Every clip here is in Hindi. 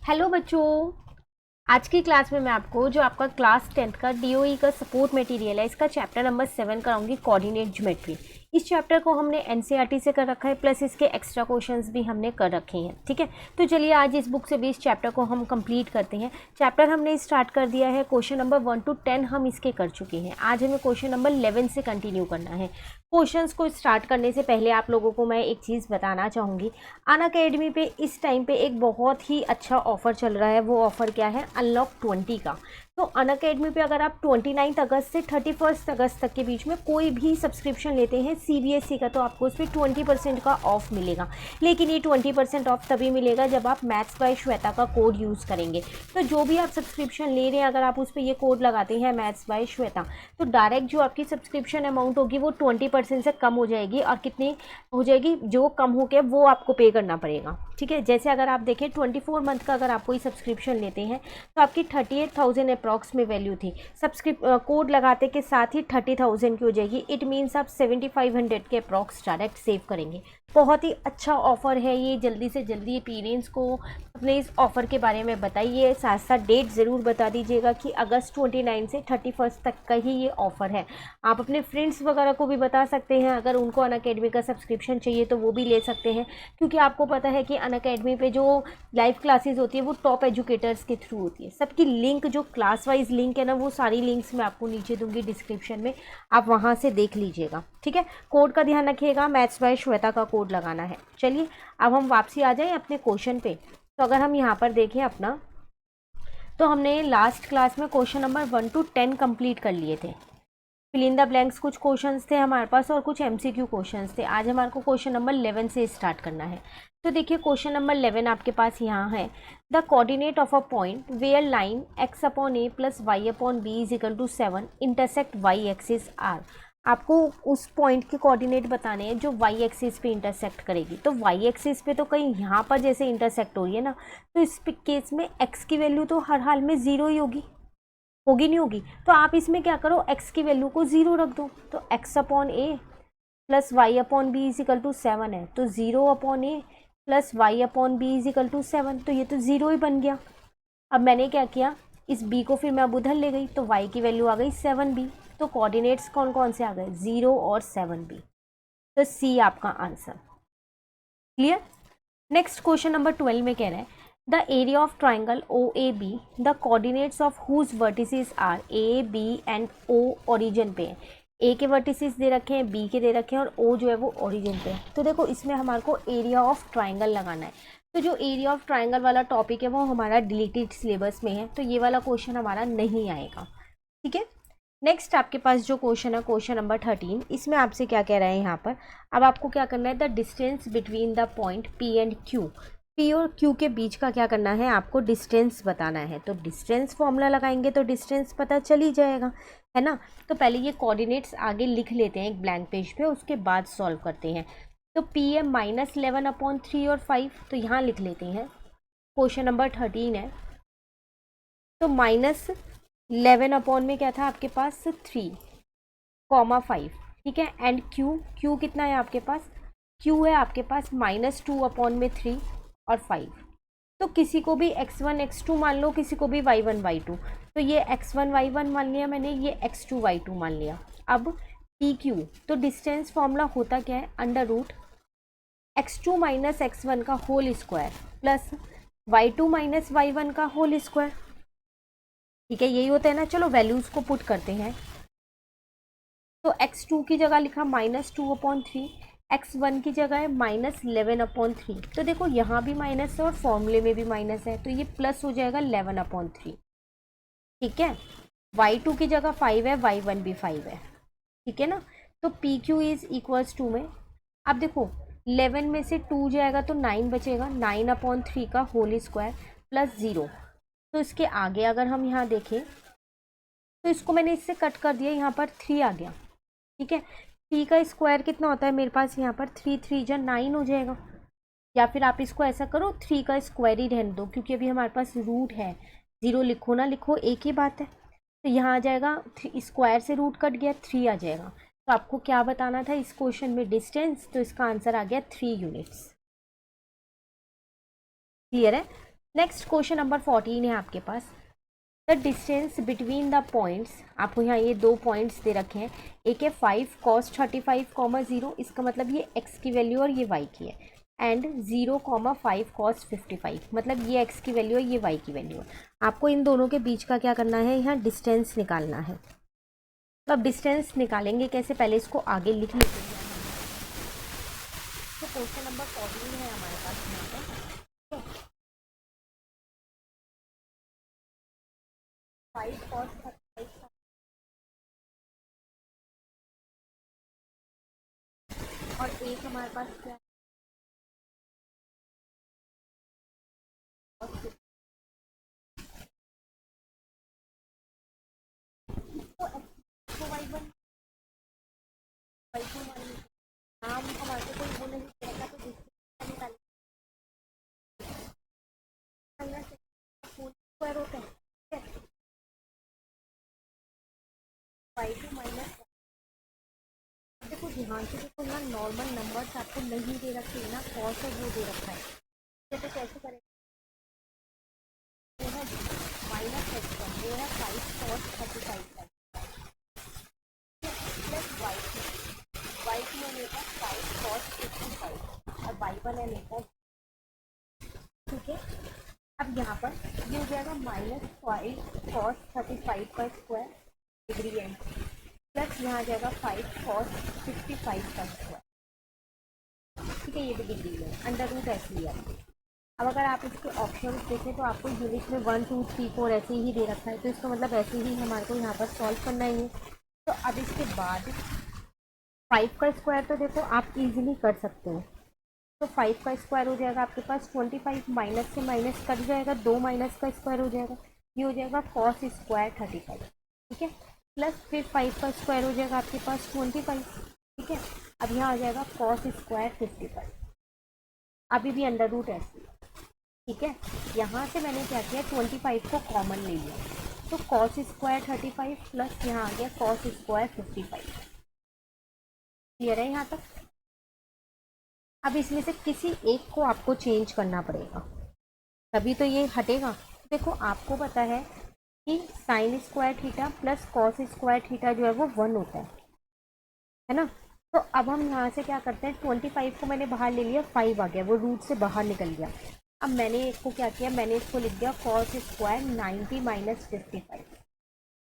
हेलो बच्चों, आज की क्लास में मैं आपको जो आपका क्लास 10th का डीओई का सपोर्ट मटेरियल है इसका चैप्टर नंबर 7 कराऊंगी, कोऑर्डिनेट ज्योमेट्री। इस चैप्टर को हमने एनसीईआरटी से कर रखा है, प्लस इसके एक्स्ट्रा क्वेश्चंस भी हमने कर रखे हैं। ठीक है, तो चलिए आज इस बुक से भी इस चैप्टर को हम कंप्लीट करते हैं। चैप्टर हमने स्टार्ट कर दिया है, क्वेश्चन नंबर 1 to 10 हम इसके कर चुके हैं। आज हमें क्वेश्चन नंबर 11 से कंटिन्यू करना है। क्वेश्चंस को स्टार्ट करने से पहले आप लोगों को मैं एक चीज़ बताना चाहूँगी। अनअकैडमी पे इस टाइम पे एक बहुत ही अच्छा ऑफ़र चल रहा है। वो ऑफ़र क्या है? अनलॉक 20 का। तो अनअकैडमी पे अगर आप 29 अगस्त से 31 अगस्त तक के बीच में कोई भी सब्सक्रिप्शन लेते हैं सीबीएसई का, तो आपको उस पर 20% का ऑफ़ मिलेगा। लेकिन ये 20% ऑफ तभी मिलेगा जब आप मैथ्स बाय श्वेता का कोड यूज़ करेंगे। तो जो भी आप सब्सक्रिप्शन ले रहे हैं, अगर आप उस पर ये कोड लगाते हैं मैथ्स बाय श्वेता, तो डायरेक्ट जो आपकी सब्सक्रिप्शन अमाउंट होगी वो 20% से कम हो जाएगी। और कितनी हो जाएगी? जो कम हो के वो आपको पे करना पड़ेगा। ठीक है, जैसे अगर आप देखें 24 मंथ का अगर आप कोई सब्सक्रिप्शन लेते हैं तो आपकी 38,000 अप्रॉक्स में वैल्यू थी। कोड लगाते के साथ ही 30,000 की हो जाएगी। इट मीन्स आप 7,500 के अप्रॉक्स डायरेक्ट सेव करेंगे। बहुत ही अच्छा ऑफ़र है ये। जल्दी से जल्दी पेरेंट्स को अपने इस ऑफ़र के बारे में बताइए। साथ साथ डेट ज़रूर बता दीजिएगा कि अगस्त 29 से 31 तक का ही ये ऑफ़र है। आप अपने फ्रेंड्स वगैरह को भी बता सकते हैं। अगर उनको अनअकैडमी का सब्सक्रिप्शन चाहिए तो वो भी ले सकते हैं, क्योंकि आपको पता है कि अनअकैडमी पे जो लाइव क्लासेस होती है वो टॉप एजुकेटर्स के थ्रू होती है। सबकी लिंक, जो क्लास वाइज लिंक है ना, वो सारी लिंक्स मैं आपको नीचे दूंगी डिस्क्रिप्शन में, आप वहाँ से देख लीजिएगा। ठीक है, कोड का ध्यान रखिएगा, मैथ्स बाय श्वेता का कोड लगाना है। चलिए अब हम वापसी आ जाएं अपने क्वेश्चन पे। तो अगर हम यहाँ पर देखें अपना, तो हमने लास्ट क्लास में क्वेश्चन नंबर 1 to 10 कंप्लीट कर लिए थे। फिल इन द ब्लैंक्स कुछ क्वेश्चंस थे हमारे पास और कुछ एमसीक्यू क्वेश्चंस थे। आज हमारे को क्वेश्चन नंबर 11 से स्टार्ट करना है। तो देखिए क्वेश्चन नंबर 11 आपके पास यहाँ है। The coordinate of a point where line x upon A plus Y upon B is equal to 7 intersect Y axis are. आपको उस पॉइंट के कोऑर्डिनेट बताने हैं जो वाई एक्सिस पे इंटरसेक्ट करेगी। तो वाई एक्सिस पे तो कहीं यहाँ पर जैसे इंटरसेक्ट हो रही है ना, तो इस केस में x की वैल्यू तो हर हाल में 0 ही होगी, होगी नहीं होगी? तो आप इसमें क्या करो, x की वैल्यू को 0 रख दो। तो x upon A plus Y upon B is equal to 7 है, तो 0 upon A plus Y upon B is equal to 7, तो ये तो 0 ही बन गया। अब मैंने क्या किया, इस b को फिर मैं अब उधर ले गई, तो y की वैल्यू आ गई 7b। तो कोऑर्डिनेट्स कौन कौन से आ गए? 0 और 7b। तो c आपका answer. Clear? Next question number 12 में कह रहा है the area of triangle O A B the coordinates of whose vertices are A B and O origin पे है। ए के वर्टिसेस दे रखे हैं, बी के दे रखे हैं और ओ जो है वो ओरिजिन पे है। तो देखो इसमें हमारे को एरिया ऑफ ट्राइंगल लगाना है। तो जो एरिया ऑफ ट्राइंगल वाला टॉपिक है वो हमारा डिलीटेड सिलेबस में है, तो ये वाला क्वेश्चन हमारा नहीं आएगा। ठीक है, नेक्स्ट आपके पास जो क्वेश्चन है क्वेश्चन नंबर 13, इसमें आपसे क्या कह रहा है यहाँ पर। अब आपको क्या करना है, the distance between the point P and Q. P और क्यू के बीच का क्या करना है, आपको डिस्टेंस बताना है। तो डिस्टेंस फॉर्मूला लगाएंगे तो डिस्टेंस पता चल ही जाएगा, है ना। तो पहले ये कोऑर्डिनेट्स आगे लिख लेते हैं एक ब्लैंक पेज पे, उसके बाद सॉल्व करते हैं। तो पी है -11/3 और 5, तो यहाँ लिख लेते हैं। क्वेश्चन नंबर 13 है, तो -11 अपॉन में क्या था आपके पास 3,5। ठीक है, एंड क्यू कितना है आपके पास? क्यू है आपके पास -2 अपॉन में 3 और 5। तो किसी को भी x1 x2 मान लो, किसी को भी y1 y2। तो ये x1 y1 मान लिया मैंने, ये x2 y2 मान लिया। अब पी क्यू, तो डिस्टेंस फॉर्मूला होता क्या है, under root x2 minus x1 का whole square plus y2 minus y1 का होल स्क्वायर। ठीक है, यही होता है ना। चलो वैल्यूज को पुट करते हैं। तो x2 की जगह लिखा -2/3, x1 की जगह है -11/3। तो देखो यहाँ भी माइनस है और फॉर्मूले में भी माइनस है, तो ये प्लस हो जाएगा 11/3। ठीक है, y2 की जगह 5 है, y1 भी 5 है। ठीक है ना। तो P Q is equals to में, अब देखो 11 में से 2 जाएगा तो 9 बचेगा, 9/3 का होल स्क्वायर प्लस 0। तो इसके आगे अगर हम यहाँ देखें तो इसको मैंने इससे कट कर दिया, यहाँ पर 3 आ गया। ठीक है, 3 का स्क्वायर कितना होता है मेरे पास यहाँ पर, 3 जा 9 हो जाएगा। या फिर आप इसको ऐसा करो, 3 का स्क्वायर ही रहने दो, क्योंकि अभी हमारे पास रूट है। 0 लिखो ना लिखो एक ही बात है। तो यहाँ आ जाएगा, स्क्वायर से रूट कट गया, 3 आ जाएगा। तो आपको क्या बताना था इस क्वेश्चन में, डिस्टेंस। तो इसका आंसर आ गया 3 यूनिट्स। क्लियर है? नेक्स्ट क्वेश्चन नंबर 14 है आपके पास। The distance between the points, आपको यहाँ ये दो पॉइंट्स दे रखे हैं, एक है 5 cos 35, 0, इसका मतलब ये x की वैल्यू और ये y की है, एंड 0, 5 cos 55, मतलब ये x की वैल्यू है, ये y की वैल्यू है। आपको इन दोनों के बीच का क्या करना है, यहाँ डिस्टेंस निकालना है। तो अब डिस्टेंस निकालेंगे कैसे, पहले इसको आगे लिख लेते हैं। तो क्वेश्चन नंबर 14 है हमारे पास यहाँ पर। 5 cos 35 और एक हमारे पास क्या है, तो x को y1 y2 मान लीजिए। नाम हमारे को कोई वो नहीं दे रखा, तो डिस्टेंस निकालना होल स्क्वायर होता है, y2 माइनस। देखो ध्यान से देखो, यहाँ नॉर्मल नंबर्स आपको नहीं दे रखे ना, कॉस और वो दे रखा है, तो कैसे करें। वो है माइनस एक्स वन, वो है 5 cos 35 प्लस y2 में लेता 5 cos 55 और y1 है लेता, ठीक है। अब यहाँ पर ये हो जाएगा माइनस 5 cos 35 का स्क्वायर डिग्री एंड, प्लस यहाँ आ जाएगा 5 cos 55 का स्क्वायर, ठीक है, ये भी डिग्री है, अंडर रूट ऐसे लिया। अब अगर आप इसके ऑप्शन देखें तो आपको यूनिट में 1 2 3 4 ऐसे ही दे रखा है, तो इसका मतलब ऐसे ही हमारे को यहाँ पर सॉल्व करना ही है। तो अब इसके बाद 5 का स्क्वायर तो देखो आप इजीली कर सकते हो, तो 5 का स्क्वायर हो जाएगा आपके पास 25, माइनस से माइनस कट जाएगा, 2 माइनस का स्क्वायर हो जाएगा, ये हो जाएगा कॉस स्क्वायर 35, ठीक है, प्लस फिर 5 का स्क्वायर हो जाएगा आपके पास 25, ठीक है। अब यहाँ आ जाएगा कॉस स्क्वायर 55, अभी भी अंडर रूट ऐसे, ठीक है। यहाँ से मैंने क्या किया, 25 को कॉमन ले लिया, तो कॉस स्क्वायर 35 प्लस यहाँ आ गया कॉस स्क्वायर 55। क्लियर है यहाँ तक। अब इसमें से किसी एक को आपको चेंज करना पड़ेगा, तभी तो ये हटेगा। देखो आपको पता है कि sine square theta plus cos square theta जो है वो 1 होता है ना। तो अब हम यहाँ से क्या करते हैं, 25 को मैंने बाहर ले लिया, 5 आ गया, वो रूट से बाहर निकल गया। अब मैंने इसको क्या किया, मैंने इसको लिख दिया कॉस स्क्वायर 90 माइनस 55,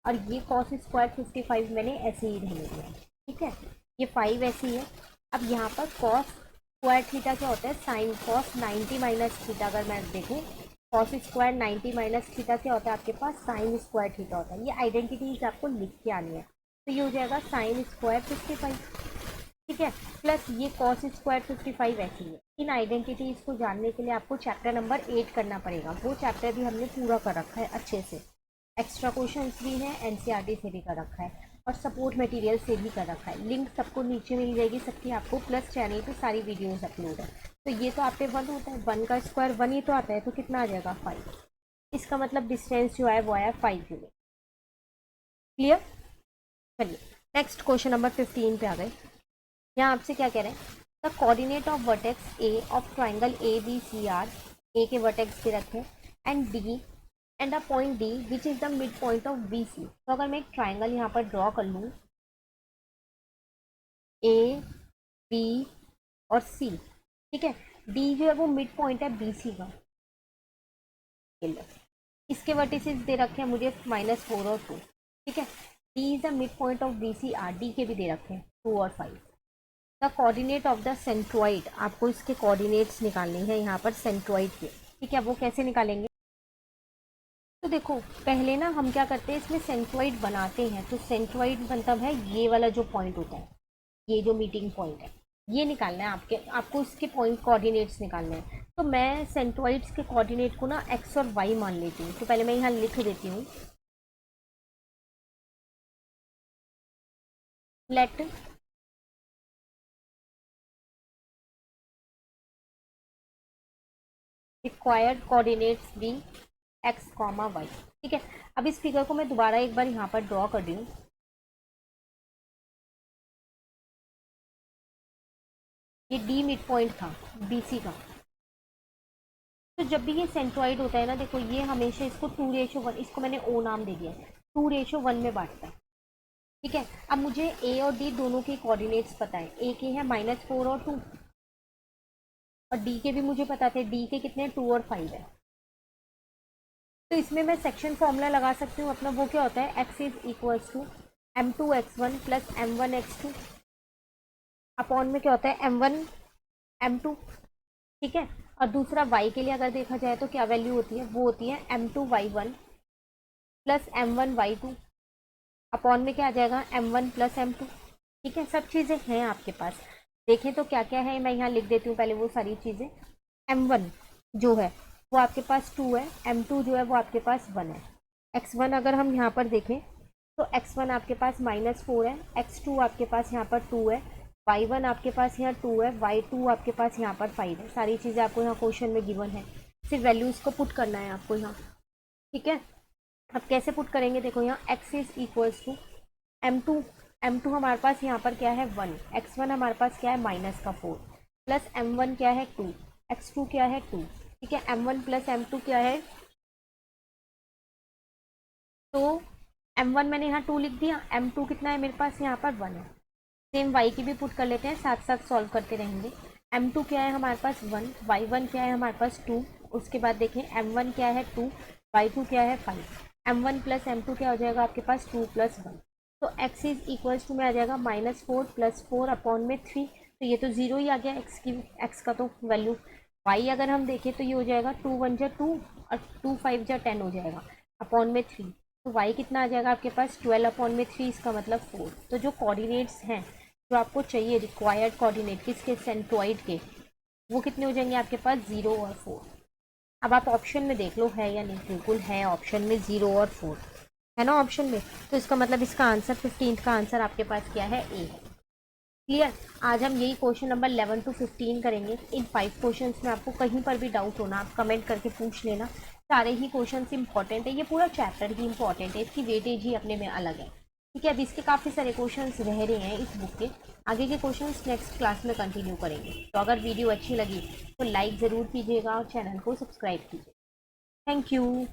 और ये कॉस स्क्वायर 55 मैंने ऐसे ही रहने दिया, ठीक है। ये 5 ऐसे ही है। अब यहाँ पर कॉस स्क्वायर थीटा क्या होता है, साइन कॉस 90 माइनस थीटा, अगर मैं देखूँ कॉस स्क्वायर 90 माइनस थीटा क्या होता है आपके पास, साइन स्क्वायर थीटा होता है। ये आइडेंटिटीज आपको लिख के आनी है, तो ये हो जाएगा साइन स्क्वायर 55, ठीक है, प्लस ये कॉस स्क्वायर 55 ऐसी है। इन आइडेंटिटीज को जानने के लिए आपको चैप्टर नंबर 8 करना पड़ेगा, वो चैप्टर भी हमने पूरा कर रखा है अच्छे से, एक्स्ट्रा क्वेश्चंस भी हैं, एनसीईआरटी से भी कर रखा है और सपोर्ट मटेरियल से भी कर रखा है। लिंक सबको नीचे मिल जाएगी सबकी आपको, प्लस चैनल पे सारी वीडियोस अपलोड है। तो ये तो आप पे 1 होता है, 1 का स्क्वायर 1 ही तो आता है, तो कितना आ जाएगा 5, इसका मतलब डिस्टेंस जो है वो आया 5 यूनिट। क्लियर। चलिए नेक्स्ट क्वेश्चन नंबर 15 पे आ गए। यहाँ आपसे क्या कह रहे हैं, the coordinate of vertex A of triangle A B C are, A के वर्टेक्स के रखे and D and a point D which is the mid point of B C. तो अगर मैं एक ट्राइंगल यहाँ पर ड्रॉ कर लूँ ए बी और सी, ठीक है, डी जो है वो मिड पॉइंट है बी सी का, इसके वर्टिसेस दे रखे हैं मुझे -4 और 2, ठीक है। D is the mid point of B C are, D के भी दे रखे हैं 2 और 5। The coordinate of the centroid, आपको इसके कोऑर्डिनेट्स निकालने हैं यहाँ पर सेंट्रॉइड के, ठीक है। वो कैसे निकालेंगे, तो देखो पहले ना हम क्या करते हैं, इसमें सेंट्रॉइड बनाते हैं। तो सेंट्रॉइड मतलब है ये वाला जो पॉइंट होता है, ये जो मीटिंग पॉइंट है, ये निकालना है आपको इसके पॉइंट कोऑर्डिनेट्स निकालने हैं। तो मैं सेंट्रॉइड्स के कोऑर्डिनेट को ना एक्स और वाई मान लेती हूँ, तो पहले मैं यहाँ लिख देती हूँ, let required coordinates be X comma Y, ठीक है। अब इस फिगर को मैं दोबारा एक बार यहाँ पर ड्रॉ कर रही हूँ। ये डी मिड पॉइंट था बी सी का, तो जब भी ये सेंट्रॉइड होता है ना, देखो ये हमेशा इसको 2:1, इसको मैंने ओ नाम दे दिया, 2:1 में बांटता है। ठीक है, अब मुझे ए और डी दोनों के कोऑर्डिनेट्स पता है, ए के हैं -4 और 2, और डी के भी मुझे पता थे, डी के कितने 2 और 5 है। तो इसमें मैं सेक्शन फॉर्मूला लगा सकती हूँ अपना, वो क्या होता है, x is equals to m2x1 plus m1x2 upon में क्या होता है m1 m2। ठीक है, और दूसरा y के लिए अगर देखा जाए तो क्या वैल्यू होती है, वो होती है m2y1 प्लस m1y2 अपॉन में क्या आ जाएगा m1 प्लस m2। ठीक है, सब चीज़ें हैं आपके पास, देखें तो क्या क्या है, मैं यहाँ लिख देती हूँ पहले वो सारी चीज़ें। m1 जो है वो आपके पास 2 है, m2 जो है वो आपके पास 1 है। x1 अगर हम यहाँ पर देखें तो x1 आपके पास -4 है, x2 आपके पास यहाँ पर 2 है, y1 आपके पास यहाँ 2 है, y2 आपके पास यहाँ पर 5 है। सारी चीज़ें आपको यहाँ क्वेश्चन में गिवन है, सिर्फ वैल्यूज़ को पुट करना है आपको यहाँ। ठीक है, अब कैसे पुट करेंगे, देखो यहाँ x is equals to m2 हमारे पास यहाँ पर क्या है 1, x1 हमारे पास क्या है -4 प्लस m1 क्या है 2, x2 क्या है 2। ठीक है, m1 प्लस m2 क्या है, तो m1 मैंने यहाँ 2 लिख दिया, m2 कितना है मेरे पास यहाँ पर 1 है। सेम y की भी पुट कर लेते हैं, साथ साथ सॉल्व करते रहेंगे। m2 क्या है हमारे पास 1, y1 क्या है हमारे पास 2, उसके बाद देखें m1 क्या है 2, y2 क्या है 5, m1 प्लस m2 क्या हो जाएगा आपके पास 2 + 1, तो x इज इक्वल्स टू में आ जाएगा -4 + 4 अपॉन में 3, तो ये तो 0 ही आ गया x का तो वैल्यू। y अगर हम देखें तो ये हो जाएगा 2 × 1 = 2 और 2 × 5 = 10 हो जाएगा अपॉन में 3, तो y कितना आ जाएगा आपके पास 12 अपॉन में 3, इसका मतलब 4। तो जो कोऑर्डिनेट्स हैं जो आपको चाहिए रिक्वायर्ड कोऑर्डिनेट किसके, सेंट्रॉइड के, वो कितने हो जाएंगे आपके पास 0 और 4। अब आप ऑप्शन में देख लो है या नहीं, बिल्कुल है ऑप्शन में 0 और 4 है ना ऑप्शन में, तो इसका मतलब इसका आंसर 15 का आंसर आपके पास क्या है, ए है। क्लियर, आज हम यही क्वेश्चन नंबर 11 to 15 करेंगे। इन 5 क्वेश्चंस में आपको कहीं पर भी डाउट होना आप कमेंट करके पूछ लेना, सारे ही क्वेश्चंस इंपॉर्टेंट है, ये पूरा चैप्टर ही इंपॉर्टेंट है, इसकी वेटेज ही अपने में अलग है। ठीक है, अब इसके काफ़ी सारे क्वेश्चंस रह रहे हैं इस बुक के, आगे के क्वेश्चंस नेक्स्ट क्लास में कंटिन्यू करेंगे। तो अगर वीडियो अच्छी लगी तो लाइक ज़रूर कीजिएगा और चैनल को सब्सक्राइब कीजिए। Thank you.